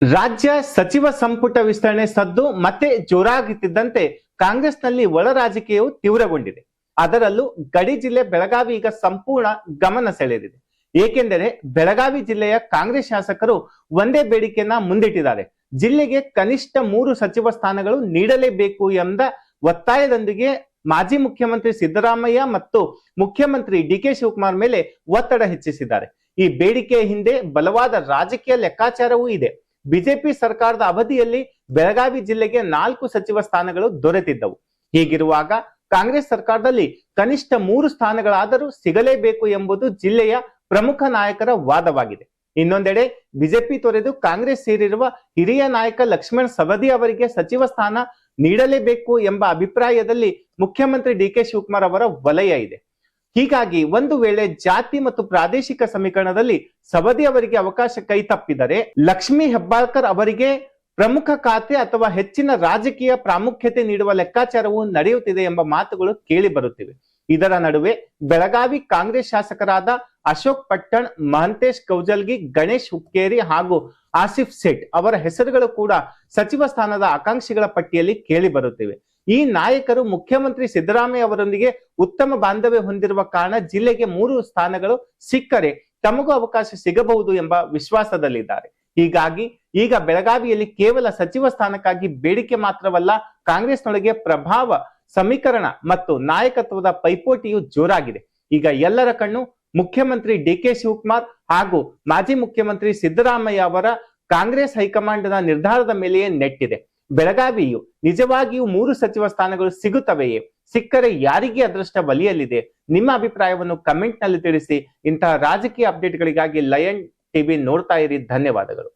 ರಾಜ್ಯ ಸಚಿವ ಸಂಪುಟ ವಿಸ್ತರಣೆ ಸದ್ದು ಮತ್ತೆ ಜೋರಾಗುತ್ತಿದ್ದಂತೆ ಕಾಂಗ್ರೆಸ್ನಲ್ಲಿ ಒಳ ರಾಜಕೀಯವು ತೀವ್ರಗೊಂಡಿದೆ. ಅದರಲ್ಲೂ ಗಡಿ ಜಿಲ್ಲೆ ಬೆಳಗಾವಿ ಈಗ ಸಂಪೂರ್ಣ ಗಮನ ಸೆಳೆದಿದೆ. ಏಕೆಂದರೆ ಬೆಳಗಾವಿ ಜಿಲ್ಲೆಯ ಕಾಂಗ್ರೆಸ್ ಶಾಸಕರು ಒಂದೇ ಬೇಡಿಕೆಯನ್ನ ಮುಂದಿಟ್ಟಿದ್ದಾರೆ. ಜಿಲ್ಲೆಗೆ ಕನಿಷ್ಠ 3 ಸಚಿವ ಸ್ಥಾನಗಳು ನೀಡಲೇಬೇಕು ಎಂಬ ಒತ್ತಾಯದೊಂದಿಗೆ ಮಾಜಿ ಮುಖ್ಯಮಂತ್ರಿ ಸಿದ್ದರಾಮಯ್ಯ ಮತ್ತು ಮುಖ್ಯಮಂತ್ರಿ ಡಿ.ಕೆ. ಶಿವಕುಮಾರ್ ಮೇಲೆ ಒತ್ತಡ ಹೆಚ್ಚಿಸಿದ್ದಾರೆ. ಈ ಬೇಡಿಕೆಯ ಹಿಂದೆ ಬಲವಾದ ರಾಜಕೀಯ ಲೆಕ್ಕಾಚಾರವೂ ಇದೆ. ಬಿಜೆಪಿ ಸರ್ಕಾರದ ಅವಧಿಯಲ್ಲಿ ಬೆಳಗಾವಿ ಜಿಲ್ಲೆಗೆ 4 ಸಚಿವ ಸ್ಥಾನಗಳು ದೊರೆತಿದ್ದವು. ಹೀಗಿರುವಾಗ ಕಾಂಗ್ರೆಸ್ ಸರ್ಕಾರದಲ್ಲಿ ಕನಿಷ್ಠ 3 ಸ್ಥಾನಗಳಾದರೂ ಸಿಗಲೇಬೇಕು ಎಂಬುದು ಜಿಲ್ಲೆಯ ಪ್ರಮುಖ ನಾಯಕರ ವಾದವಾಗಿದೆ. ಇನ್ನೊಂದೆಡೆ ಬಿಜೆಪಿ ತೊರೆದು ಕಾಂಗ್ರೆಸ್ ಸೇರಿರುವ ಹಿರಿಯ ನಾಯಕ ಲಕ್ಷ್ಮಣ ಸವದಿ ಅವರಿಗೆ ಸಚಿವ ಸ್ಥಾನ ನೀಡಲೇಬೇಕು ಎಂಬ ಅಭಿಪ್ರಾಯದಲ್ಲಿ ಮುಖ್ಯಮಂತ್ರಿ ಡಿ.ಕೆ. ಶಿವಕುಮಾರ್ ಅವರ ವಲಯ ಇದೆ. ಹೀಗಾಗಿ ಒಂದು ವೇಳೆ ಜಾತಿ ಮತ್ತು ಪ್ರಾದೇಶಿಕ ಸಮೀಕರಣದಲ್ಲಿ ಸವದಿ ಅವರಿಗೆ ಅವಕಾಶ ಕೈ ತಪ್ಪಿದರೆ ಲಕ್ಷ್ಮೀ ಹೆಬ್ಬಾಳ್ಕರ್ ಅವರಿಗೆ ಪ್ರಮುಖ ಖಾತೆ ಅಥವಾ ಹೆಚ್ಚಿನ ರಾಜಕೀಯ ಪ್ರಾಮುಖ್ಯತೆ ನೀಡುವ ಲೆಕ್ಕಾಚಾರವು ನಡೆಯುತ್ತಿದೆ ಎಂಬ ಮಾತುಗಳು ಕೇಳಿ ಬರುತ್ತಿವೆ. ಇದರ ನಡುವೆ ಬೆಳಗಾವಿ ಕಾಂಗ್ರೆಸ್ ಶಾಸಕರಾದ ಅಶೋಕ್ ಪಟ್ಟಣ್, ಮಹಂತೇಶ್ ಕೌಜಲ್ಗಿ, ಗಣೇಶ್ ಹುಕ್ಕೇರಿ ಹಾಗೂ ಆಸಿಫ್ ಸೇಠ್ ಅವರ ಹೆಸರುಗಳು ಕೂಡ ಸಚಿವ ಸ್ಥಾನದ ಆಕಾಂಕ್ಷಿಗಳ ಪಟ್ಟಿಯಲ್ಲಿ ಕೇಳಿ ಬರುತ್ತಿವೆ. ಈ ನಾಯಕರು ಮುಖ್ಯಮಂತ್ರಿ ಸಿದ್ದರಾಮಯ್ಯ ಅವರೊಂದಿಗೆ ಉತ್ತಮ ಬಾಂಧವ್ಯ ಹೊಂದಿರುವ ಕಾರಣ ಜಿಲ್ಲೆಗೆ 3 ಸ್ಥಾನಗಳು ಸಿಕ್ಕರೆ ತಮಗೂ ಅವಕಾಶ ಸಿಗಬಹುದು ಎಂಬ ವಿಶ್ವಾಸದಲ್ಲಿದ್ದಾರೆ. ಹೀಗಾಗಿ ಈಗ ಬೆಳಗಾವಿಯಲ್ಲಿ ಕೇವಲ ಸಚಿವ ಸ್ಥಾನಕ್ಕಾಗಿ ಬೇಡಿಕೆ ಮಾತ್ರವಲ್ಲ, ಕಾಂಗ್ರೆಸ್ನೊಳಗೆ ಪ್ರಭಾವ ಸಮೀಕರಣ ಮತ್ತು ನಾಯಕತ್ವದ ಪೈಪೋಟಿಯು ಜೋರಾಗಿದೆ. ಈಗ ಎಲ್ಲರ ಕಣ್ಣು ಮುಖ್ಯಮಂತ್ರಿ ಡಿ.ಕೆ. ಶಿವಕುಮಾರ್ ಹಾಗೂ ಮಾಜಿ ಮುಖ್ಯಮಂತ್ರಿ ಸಿದ್ದರಾಮಯ್ಯ ಅವರ ಕಾಂಗ್ರೆಸ್ ಹೈಕಮಾಂಡ್ನ ನಿರ್ಧಾರದ ಮೇಲೆಯೇ ನೆಟ್ಟಿದೆ. ಬೆಳಗಾವಿಯು ನಿಜವಾಗಿಯೂ 3 ಸಚಿವ ಸ್ಥಾನಗಳು ಸಿಗುತ್ತವೆಯೇ? ಸಿಕ್ಕರೆ ಯಾರಿಗೆ ಅದೃಷ್ಟ ಬಲಿಯಲಿದೆ? ನಿಮ್ಮ ಅಭಿಪ್ರಾಯವನ್ನು ಕಮೆಂಟ್ ನಲ್ಲಿ ತಿಳಿಸಿ. ಇಂತಹ ರಾಜಕೀಯ ಅಪ್ಡೇಟ್ಗಳಿಗಾಗಿ ಲಯನ್ ಟಿವಿ ನೋಡ್ತಾ ಇರಿ. ಧನ್ಯವಾದಗಳು.